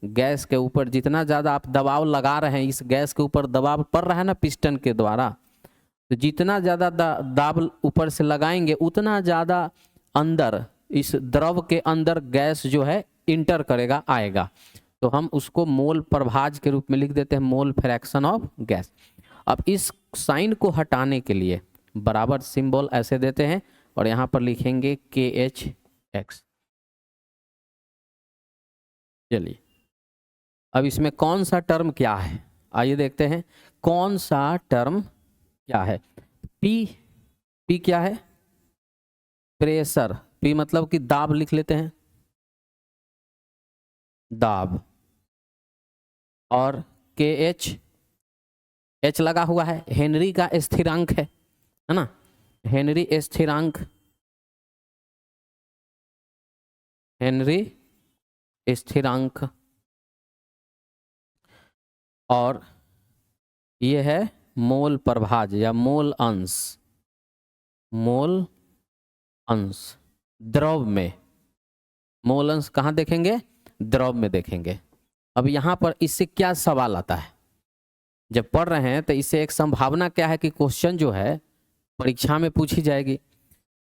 गैस के ऊपर जितना ज्यादा आप दबाव लगा रहे हैं, इस गैस के ऊपर दबाव पड़ रहा है ना पिस्टन के द्वारा, तो जितना ज्यादा दाब ऊपर से लगाएंगे उतना ज्यादा अंदर, इस द्रव के अंदर गैस जो है इंटर करेगा, आएगा। तो हम उसको मोल प्रभाज के रूप में लिख देते हैं, मोल फ्रैक्शन ऑफ गैस। अब इस साइन को हटाने के लिए बराबर सिंबल ऐसे देते हैं और यहां पर लिखेंगे KHX। चलिए अब इसमें कौन सा टर्म क्या है, आइए देखते हैं कौन सा टर्म क्या है। P क्या है, प्रेशर, P मतलब कि दाब लिख लेते हैं, दाब। और H लगा हुआ है, हेनरी का स्थिरांक है ना, हेनरी स्थिरांक, हेनरी स्थिरांक। और ये है मोल प्रभाज या मोल अंश, मोल अंश। द्रव में। मोलन्स कहाँ देखेंगे? द्रव में देखेंगे। अब यहाँ पर इससे क्या सवाल आता है जब पढ़ रहे हैं, तो इससे एक संभावना क्या है कि क्वेश्चन जो है परीक्षा में पूछी जाएगी।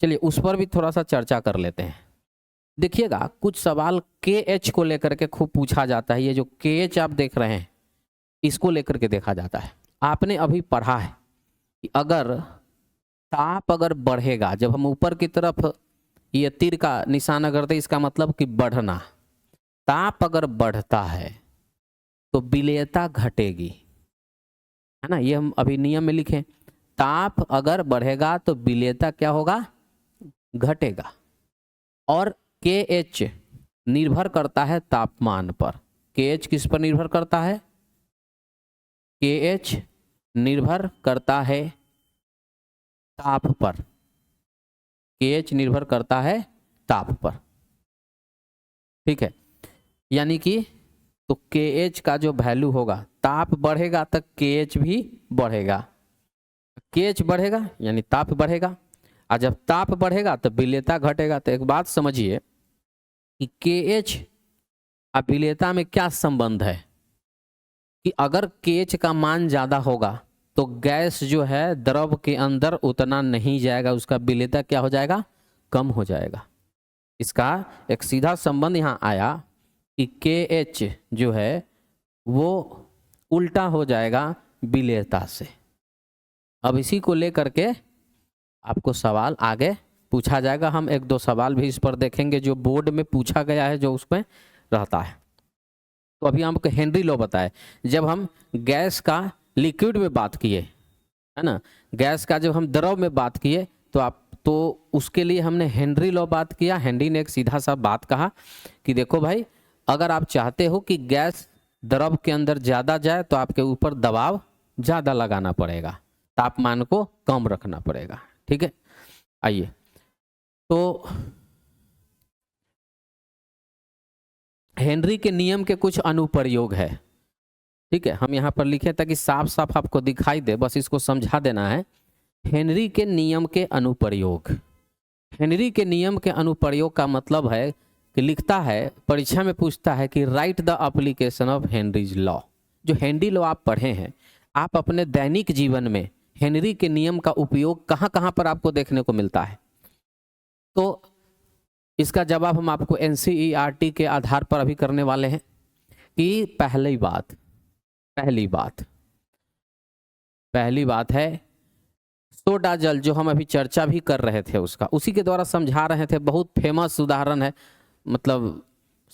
चलिए उस पर भी थोड़ा सा चर्चा कर लेते हैं। देखिएगा कुछ सवाल KH को लेकर के खूब पूछा जाता है। ये जो KH आप देख रहे हैं इसको लेकर के देखा जाता है। आपने अभी पढ़ा है कि अगर ताप अगर बढ़ेगा, जब हम ऊपर की तरफ ये तीर का निशाना करते इसका मतलब कि बढ़ना। ताप अगर बढ़ता है तो विलेयता घटेगी, है ना। ये हम अभी नियम में लिखें, ताप अगर बढ़ेगा तो विलेयता क्या होगा? घटेगा। और KH निर्भर करता है तापमान पर। KH किस पर निर्भर करता है? KH निर्भर करता है ताप पर। KH निर्भर करता है ताप पर, ठीक है। यानी कि तो KH का जो वैल्यू होगा, ताप बढ़ेगा तक KH भी बढ़ेगा। KH बढ़ेगा यानी ताप बढ़ेगा, और जब ताप बढ़ेगा तो विलेयता घटेगा। तो एक बात समझिए कि KH और विलेयता में क्या संबंध है कि अगर KH का मान ज्यादा होगा तो गैस जो है द्रव के अंदर उतना नहीं जाएगा, उसका विलेयता क्या हो जाएगा? कम हो जाएगा। इसका एक सीधा संबंध यहाँ आया कि KH जो है वो उल्टा हो जाएगा विलेयता से। अब इसी को लेकर के आपको सवाल आगे पूछा जाएगा। हम एक दो सवाल भी इस पर देखेंगे जो बोर्ड में पूछा गया है, जो उसमें रहता है। तो अभी हमको हेनरी लॉ बताए। जब हम गैस का लिक्विड में बात किए, है ना, गैस का जब हम द्रव में बात किए तो उसके लिए हमने हेनरी लॉ बात किया। हेनरी ने एक सीधा सा बात कहा कि देखो भाई, अगर आप चाहते हो कि गैस द्रव के अंदर ज़्यादा जाए तो आपके ऊपर दबाव ज़्यादा लगाना पड़ेगा, तापमान को कम रखना पड़ेगा, ठीक है। आइए, तो हेनरी के नियम के कुछ अनुप्रयोग है, ठीक है। हम यहाँ पर लिखे ताकि साफ साफ आपको दिखाई दे, बस इसको समझा देना है। हेनरी के नियम के अनुप्रयोग। हेनरी के नियम के अनुप्रयोग का मतलब है कि लिखता है, परीक्षा में पूछता है कि right the application of Henry's law. जो हेनरी लॉ आप पढ़े हैं, आप अपने दैनिक जीवन में हेनरी के नियम का उपयोग कहाँ कहाँ पर आपको देखने को मिलता है? तो इसका जवाब हम आपको NCERT के आधार पर अभी करने वाले हैं कि पहली बात है सोडा जल, जो हम अभी चर्चा भी कर रहे थे उसका, उसी के द्वारा समझा रहे थे। बहुत फेमस उदाहरण है, मतलब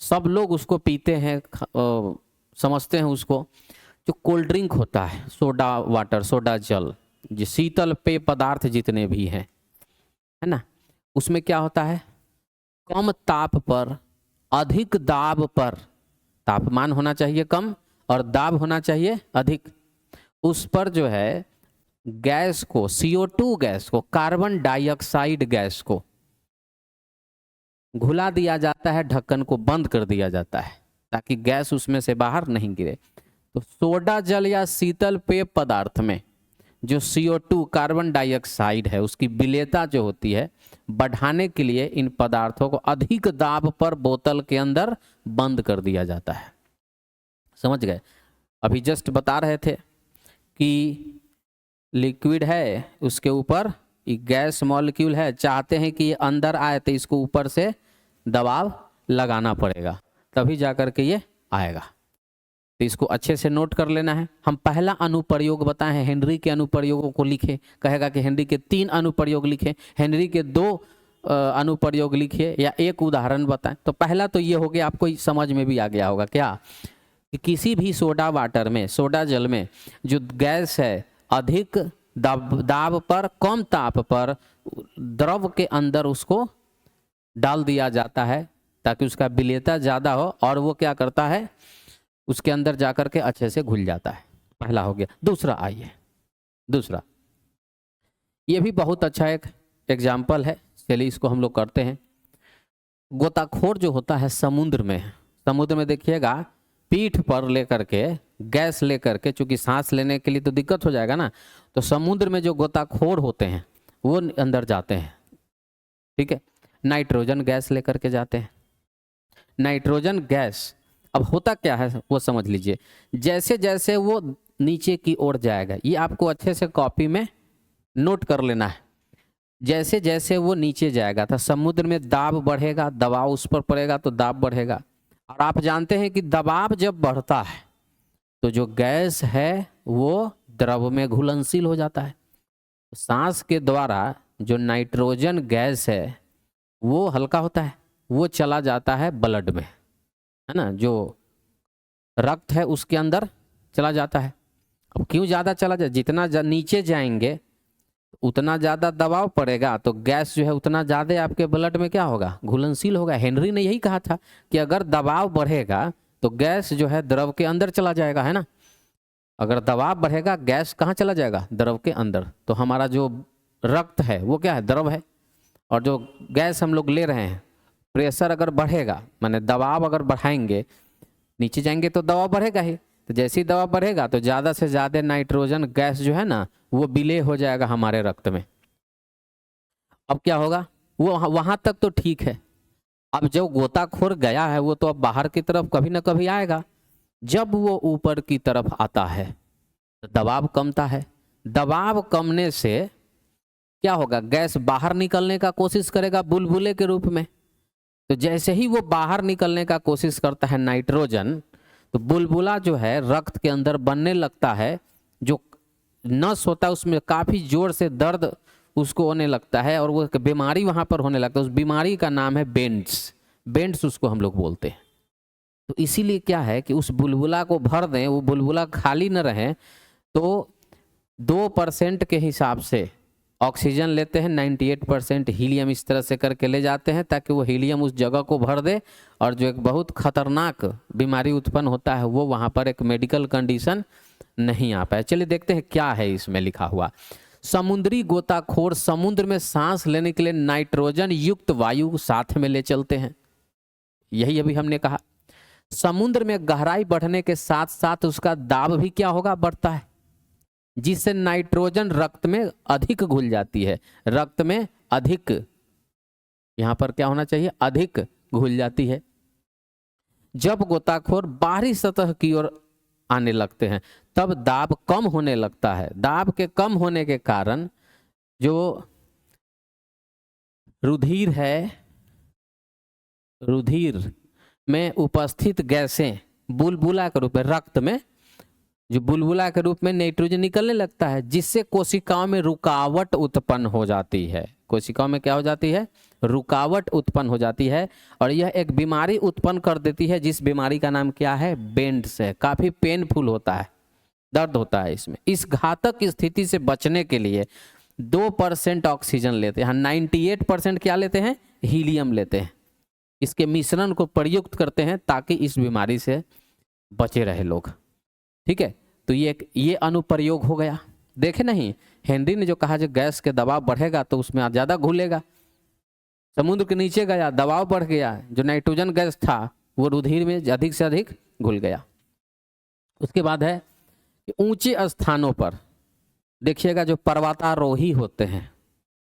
सब लोग उसको पीते हैं, समझते हैं उसको। जो कोल्ड ड्रिंक होता है, सोडा वाटर, सोडा जल, जो शीतल पेय पदार्थ जितने भी हैं, है ना, उसमें क्या होता है? कम ताप पर अधिक दाब पर, तापमान होना चाहिए कम और दाब होना चाहिए अधिक, उस पर जो है गैस को, CO2 गैस को, कार्बन डाइऑक्साइड गैस को घुला दिया जाता है, ढक्कन को बंद कर दिया जाता है ताकि गैस उसमें से बाहर नहीं गिरे। तो सोडा जल या शीतल पेय पदार्थ में जो CO2 कार्बन डाइऑक्साइड है, उसकी विलेयता जो होती है, बढ़ाने के लिए इन पदार्थों को अधिक दाब पर बोतल के अंदर बंद कर दिया जाता है। समझ गए? अभी जस्ट बता रहे थे कि लिक्विड है, उसके ऊपर गैस मॉलिक्यूल है, चाहते हैं कि ये अंदर आए तो इसको ऊपर से दबाव लगाना पड़ेगा, तभी जाकर के ये आएगा। तो इसको अच्छे से नोट कर लेना है। हम पहला अनुप्रयोग बताए हैं, हेनरी के अनुप्रयोगों को लिखे। कहेगा कि हेनरी के 3 अनुप्रयोग लिखे, हेनरी के 2 अनुप्रयोग लिखिए या एक उदाहरण बताएं। तो पहला तो ये हो गया, आपको समझ में भी आ गया होगा क्या, कि किसी भी सोडा वाटर में, सोडा जल में जो गैस है अधिक दाब पर, कम ताप पर द्रव के अंदर उसको डाल दिया जाता है ताकि उसका विलेयता ज़्यादा हो, और वो क्या करता है, उसके अंदर जाकर के अच्छे से घुल जाता है। पहला हो गया। दूसरा आइए, दूसरा ये भी बहुत अच्छा एक एग्जाम्पल है, चलिए इसको हम लोग करते हैं। गोताखोर जो होता है समुद्र में देखिएगा, पीठ पर लेकर के गैस लेकर के, चूंकि सांस लेने के लिए तो दिक्कत हो जाएगा ना, तो समुद्र में जो गोताखोर होते हैं वो अंदर जाते हैं, ठीक है। नाइट्रोजन गैस लेकर के जाते हैं। नाइट्रोजन गैस अब होता क्या है वो समझ लीजिए। जैसे जैसे वो नीचे की ओर जाएगा, ये आपको अच्छे से कॉपी में नोट कर लेना है। जैसे जैसे वो नीचे जाएगा तो समुद्र में दाब बढ़ेगा, दबाव उस पर पड़ेगा तो दाब बढ़ेगा। और आप जानते हैं कि दबाव जब बढ़ता है तो जो गैस है वो द्रव में घुलनशील हो जाता है। सांस के द्वारा जो नाइट्रोजन गैस है वो हल्का होता है, वो चला जाता है ब्लड में, है ना, जो रक्त है उसके अंदर चला जाता है। अब क्यों ज़्यादा चला जाए, जितना नीचे जाएंगे उतना ज़्यादा दबाव पड़ेगा तो गैस जो है उतना ज़्यादा आपके ब्लड में क्या होगा, घुलनशील होगा। हेनरी ने यही कहा था कि अगर दबाव बढ़ेगा तो गैस जो है द्रव के अंदर चला जाएगा, है ना। अगर दबाव बढ़ेगा गैस कहाँ चला जाएगा, द्रव के अंदर। तो हमारा जो रक्त है वो क्या है, द्रव है। और जो गैस हम लोग ले रहे हैं, प्रेशर अगर बढ़ेगा माने दबाव अगर बढ़ाएंगे, नीचे जाएंगे तो दबाव बढ़ेगा ही। तो जैसे ही दबाव बढ़ेगा तो ज़्यादा से ज़्यादा नाइट्रोजन गैस जो है ना वो विलय हो जाएगा हमारे रक्त में। अब क्या होगा, वो वहाँ तक तो ठीक है। अब जो गोताखोर गया है वो तो अब बाहर की तरफ कभी ना कभी आएगा। जब वो ऊपर की तरफ आता है तो दबाव कमता है। दबाव कमने से क्या होगा, गैस बाहर निकलने का कोशिश करेगा बुलबुले के रूप में। तो जैसे ही वो बाहर निकलने का कोशिश करता है नाइट्रोजन, तो बुलबुला जो है रक्त के अंदर बनने लगता है। जो नस होता है उसमें काफ़ी जोर से दर्द उसको होने लगता है और वो बीमारी वहाँ पर होने लगता है। उस बीमारी का नाम है बेंड्स। बेंड्स उसको हम लोग बोलते हैं। तो इसीलिए क्या है कि उस बुलबुला को भर दें, वो बुलबुला खाली न रहे। तो 2% के हिसाब से ऑक्सीजन लेते हैं, 98% हीलियम इस तरह से करके ले जाते हैं ताकि वो हीलियम उस जगह को भर दे और जो एक बहुत खतरनाक बीमारी उत्पन्न होता है वो वहाँ पर एक मेडिकल कंडीशन नहीं आ पाए। चलिए देखते हैं क्या है इसमें लिखा हुआ। समुद्री गोताखोर समुद्र में सांस लेने के लिए नाइट्रोजन युक्त वायु साथ में ले चलते हैं। यही अभी हमने कहा। समुद्र में गहराई बढ़ने के साथ साथ उसका दाब भी क्या होगा, बढ़ता है, जिससे नाइट्रोजन रक्त में अधिक घुल जाती है। रक्त में अधिक, यहां पर क्या होना चाहिए, अधिक घुल जाती है। जब गोताखोर बाहरी सतह की ओर आने लगते हैं तब दाब कम होने लगता है। दाब के कम होने के कारण जो रुधिर है, रुधिर में उपस्थित गैसें बुलबुला के रूप में, रक्त में जो बुलबुला के रूप में नाइट्रोजन निकलने लगता है, जिससे कोशिकाओं में रुकावट उत्पन्न हो जाती है। कोशिकाओं में क्या हो जाती है, रुकावट उत्पन्न हो जाती है और यह एक बीमारी उत्पन्न कर देती है जिस बीमारी का नाम क्या है, बेंड्स है। काफी पेनफुल होता है, दर्द होता है इसमें। इस घातक स्थिति से बचने के लिए 2% ऑक्सीजन लेते हैं, 98% क्या लेते हैं, हीलियम लेते हैं। इसके मिश्रण को प्रयुक्त करते हैं ताकि इस बीमारी से बचे रहे लोग। ठीक है, तो ये अनुप्रयोग हो गया। देखे नहीं, हेनरी ने जो कहा जो गैस के दबाव बढ़ेगा तो उसमें ज़्यादा घुलेगा। समुद्र के नीचे गया, दबाव बढ़ गया, जो नाइट्रोजन गैस था वो रुधिर में अधिक से अधिक घुल गया। उसके बाद है कि ऊंचे स्थानों पर देखिएगा जो पर्वतारोही होते हैं,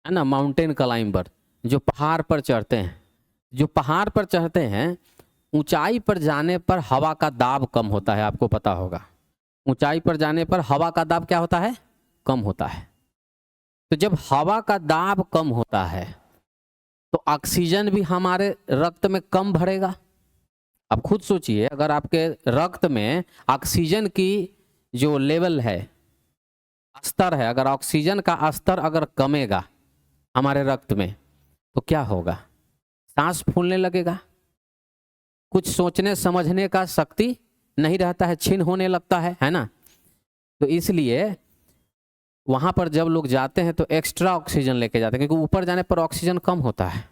है ना, माउंटेन क्लाइंबर, जो पहाड़ पर चढ़ते हैं, जो पहाड़ पर चढ़ते हैं, ऊंचाई पर जाने पर हवा का दाब कम होता है। आपको पता होगा ऊंचाई पर जाने पर हवा का दाब क्या होता है, कम होता है। तो जब हवा का दाब कम होता है तो ऑक्सीजन भी हमारे रक्त में कम भरेगा। आप खुद सोचिए, अगर आपके रक्त में ऑक्सीजन की जो लेवल है, स्तर है, अगर ऑक्सीजन का स्तर अगर कमेगा हमारे रक्त में तो क्या होगा, सांस फूलने लगेगा, कुछ सोचने समझने का शक्ति नहीं रहता है, छीन होने लगता है ना। तो इसलिए वहां पर जब लोग जाते हैं तो एक्स्ट्रा ऑक्सीजन लेके जाते हैं, क्योंकि ऊपर जाने पर ऑक्सीजन कम होता है।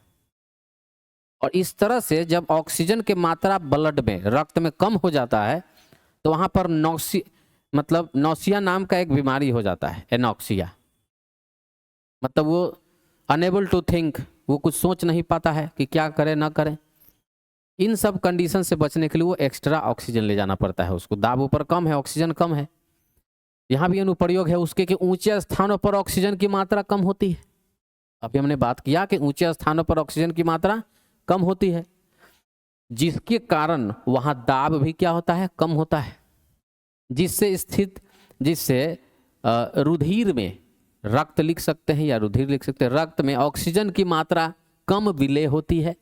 और इस तरह से जब ऑक्सीजन की मात्रा ब्लड में, रक्त में कम हो जाता है तो वहां पर नौसिया नाम का एक बीमारी हो जाता है, एनॉक्सिया। मतलब वो अनेबल टू थिंक, वो कुछ सोच नहीं पाता है कि क्या करे ना करे। इन सब कंडीशन से बचने के लिए वो एक्स्ट्रा ऑक्सीजन ले जाना पड़ता है उसको। दाब ऊपर कम है, ऑक्सीजन कम है। यहाँ भी अनुप्रयोग है उसके कि ऊंचे स्थानों पर ऑक्सीजन की मात्रा कम होती है अभी हमने बात किया कि ऊंचे स्थानों पर ऑक्सीजन की मात्रा कम होती है, जिसके कारण वहां दाब भी क्या होता है, कम होता है, जिससे रुधिर में, रक्त लिख सकते हैं या रुधिर लिख सकते हैं, रक्त में ऑक्सीजन की मात्रा कम विलय होती है,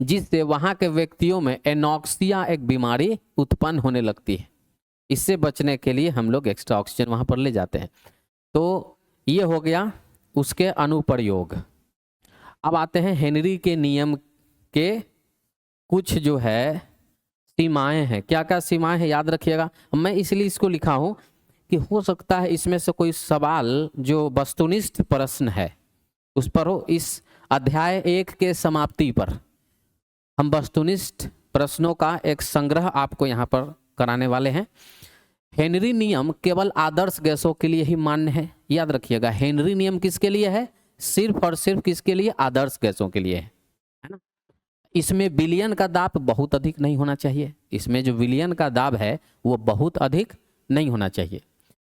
जिससे वहां के व्यक्तियों में एनॉक्सिया एक बीमारी उत्पन्न होने लगती है। इससे बचने के लिए हम लोग एक्स्ट्रा ऑक्सीजन वहां पर ले जाते हैं। तो ये हो गया उसके अनुप्रयोग। अब आते हैं हेनरी के नियम के कुछ जो है सीमाएं हैं। क्या क्या सीमाएं हैं याद रखिएगा। मैं इसलिए इसको लिखा हूं कि हो सकता है इसमें से कोई सवाल जो वस्तुनिष्ठ प्रश्न है उस पर हो। इस अध्याय 1 के समाप्ति पर हम वस्तुनिष्ठ प्रश्नों का एक संग्रह आपको यहाँ पर कराने वाले हैं। हेनरी नियम केवल आदर्श गैसों के लिए ही मान्य है, याद रखिएगा। हेनरी नियम किसके लिए है? सिर्फ और सिर्फ किसके लिए? आदर्श गैसों के लिए है ना। इसमें विलयन का दाब बहुत अधिक नहीं होना चाहिए। इसमें जो विलयन का दाब है वो बहुत अधिक नहीं होना चाहिए।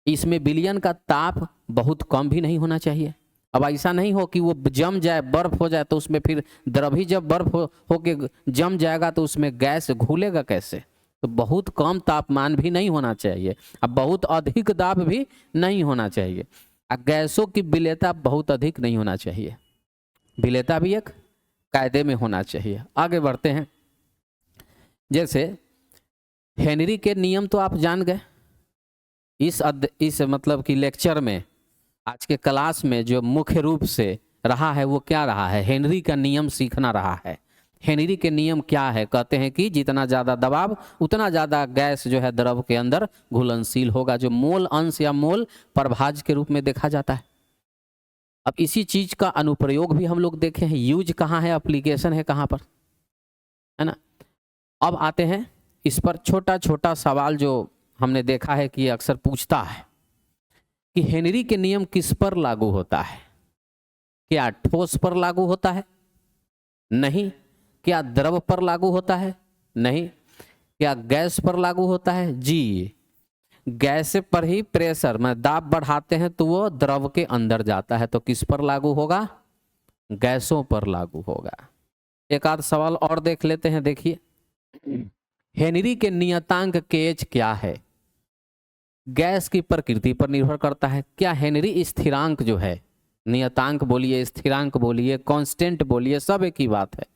इसमें विलयन का ताप बहुत कम भी नहीं होना चाहिए। अब ऐसा नहीं हो कि वो जम जाए, बर्फ हो जाए, तो उसमें फिर द्रवी जब बर्फ होके जम जाएगा तो उसमें गैस घुलेगा कैसे। तो बहुत कम तापमान भी नहीं होना चाहिए, अब बहुत अधिक दाब भी नहीं होना चाहिए। गैसों की विलेयता बहुत अधिक नहीं होना चाहिए, विलेयता भी एक कायदे में होना चाहिए। आगे बढ़ते हैं। जैसे हेनरी के नियम तो आप जान गए। इस मतलब कि लेक्चर में, आज के क्लास में जो मुख्य रूप से रहा है वो क्या रहा है? हेनरी का नियम सीखना रहा है। हेनरी के नियम क्या है? कहते हैं कि जितना ज़्यादा दबाव उतना ज़्यादा गैस जो है द्रव के अंदर घुलनशील होगा, जो मोल अंश या मोल प्रभाज के रूप में देखा जाता है। अब इसी चीज का अनुप्रयोग भी हम लोग देखे हैं। यूज कहाँ है, एप्लीकेशन है कहाँ पर, है ना। अब आते हैं इस पर छोटा छोटा सवाल जो हमने देखा है कि अक्सर पूछता है कि हेनरी के नियम किस पर लागू होता है? क्या ठोस पर लागू होता है? नहीं। क्या द्रव पर लागू होता है? नहीं। क्या गैस पर लागू होता है? जी, गैस पर ही प्रेशर में दाब बढ़ाते हैं तो वो द्रव के अंदर जाता है, तो किस पर लागू होगा? गैसों पर लागू होगा। एक आध सवाल और देख लेते हैं। देखिए, हेनरी के नियतांक KH क्या है? गैस की प्रकृति पर निर्भर करता है। क्या हेनरी स्थिरांक जो है, नियतांक बोलिए, स्थिरांक बोलिए, कांस्टेंट बोलिए, सब एक ही बात है,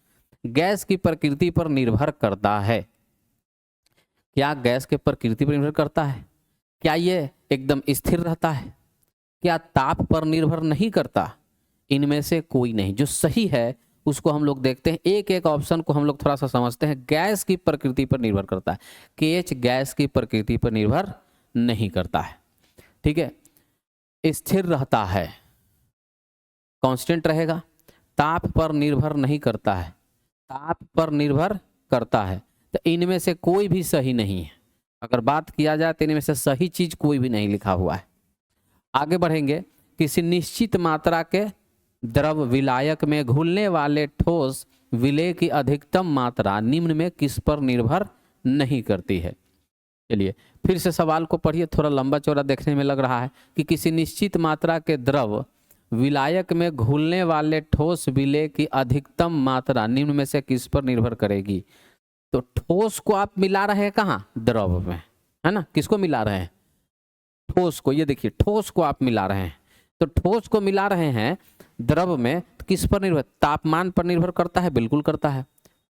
गैस की प्रकृति पर निर्भर करता है। क्या गैस के प्रकृति पर निर्भर करता है? क्या ये एकदम स्थिर रहता है? क्या ताप पर निर्भर नहीं करता? इनमें से कोई नहीं। जो सही है उसको हम लोग देखते हैं, एक एक ऑप्शन को हम लोग थोड़ा सा समझते हैं। गैस की प्रकृति पर निर्भर करता है। KH गैस की प्रकृति पर निर्भर नहीं करता है, ठीक है, स्थिर रहता है, कांस्टेंट रहेगा। ताप पर निर्भर नहीं करता है, ताप पर निर्भर करता है। तो इनमें से कोई भी सही नहीं है। अगर बात किया जाए तो इनमें से सही चीज कोई भी नहीं लिखा हुआ है। आगे बढ़ेंगे। किसी निश्चित मात्रा के द्रव विलायक में घुलने वाले ठोस विलेय की अधिकतम मात्रा निम्न में किस पर निर्भर नहीं करती है? चलिए फिर से सवाल को पढ़िए, थोड़ा लंबा चौड़ा देखने में लग रहा है कि किसी निश्चित मात्रा के द्रव विलायक में घुलने वाले ठोस विलेय की अधिकतम मात्रा निम्न में से किस पर निर्भर करेगी? तो ठोस को आप मिला रहे हैं कहाँ? द्रव में, है ना। किसको मिला रहे हैं? ठोस को। ये देखिए, ठोस को आप मिला रहे हैं। तो ठोस को मिला रहे हैं द्रव में, तो किस पर निर्भर? तापमान पर निर्भर करता है, बिल्कुल करता है।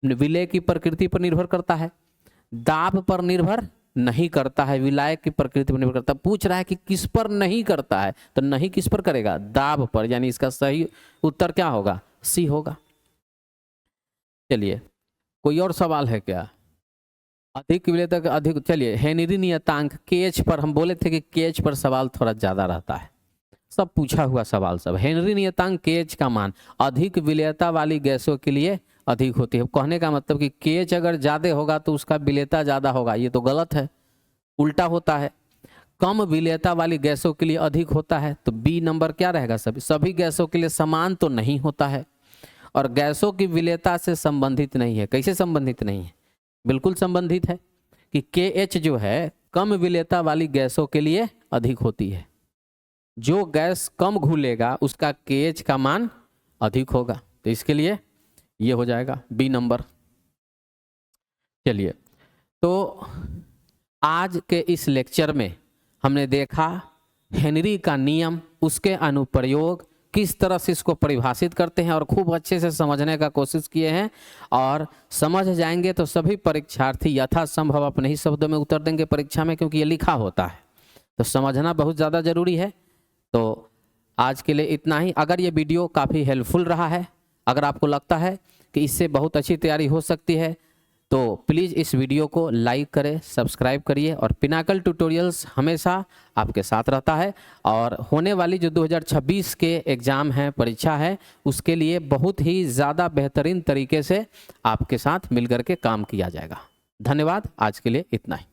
विलेय की प्रकृति पर निर्भर करता है, दाब पर निर्भर नहीं करता है, विलायक की प्रकृति पर निर्भर करता है। पूछ रहा है कि किस पर नहीं करता है, तो नहीं किस पर करेगा? दाब पर। यानी इसका सही उत्तर क्या होगा? सी होगा। चलिए कोई और सवाल है क्या? अधिक विलेयता का अधिक। चलिए हेनरी नियतांक KH पर हम बोले थे कि KH पर सवाल थोड़ा ज्यादा रहता है, सब पूछा हुआ सवाल सब। हेनरी नियतांक KH का मान अधिक विलेयता वाली गैसों के लिए अधिक होती है। कहने का मतलब कि KH अगर ज्यादा होगा तो उसका विलेयता ज्यादा होगा, ये तो गलत है, उल्टा होता है। कम विलेयता वाली गैसों के लिए अधिक होता है, तो B नंबर क्या रहेगा? सभी गैसों के लिए समान तो नहीं होता है, और गैसों की विलेयता से संबंधित नहीं है। कैसे संबंधित नहीं है? बिल्कुल संबंधित है कि KH जो है कम विलेयता वाली गैसों के लिए अधिक होती है। जो गैस कम घुलेगा उसका KH का मान अधिक होगा। तो इसके लिए ये हो जाएगा बी नंबर। चलिए, तो आज के इस लेक्चर में हमने देखा हेनरी का नियम, उसके अनुप्रयोग, किस तरह से इसको परिभाषित करते हैं और खूब अच्छे से समझने का कोशिश किए हैं। और समझ जाएंगे तो सभी परीक्षार्थी यथासंभव अपने ही शब्दों में उत्तर देंगे परीक्षा में, क्योंकि ये लिखा होता है तो समझना बहुत ज़्यादा ज़रूरी है। तो आज के लिए इतना ही। अगर ये वीडियो काफ़ी हेल्पफुल रहा है, अगर आपको लगता है कि इससे बहुत अच्छी तैयारी हो सकती है, तो प्लीज़ इस वीडियो को लाइक करें, सब्सक्राइब करिए। और पिनाकल ट्यूटोरियल्स हमेशा आपके साथ रहता है। और होने वाली जो 2026 के एग्ज़ाम हैं, परीक्षा है, उसके लिए बहुत ही ज़्यादा बेहतरीन तरीके से आपके साथ मिलकर के काम किया जाएगा। धन्यवाद। आज के लिए इतना ही।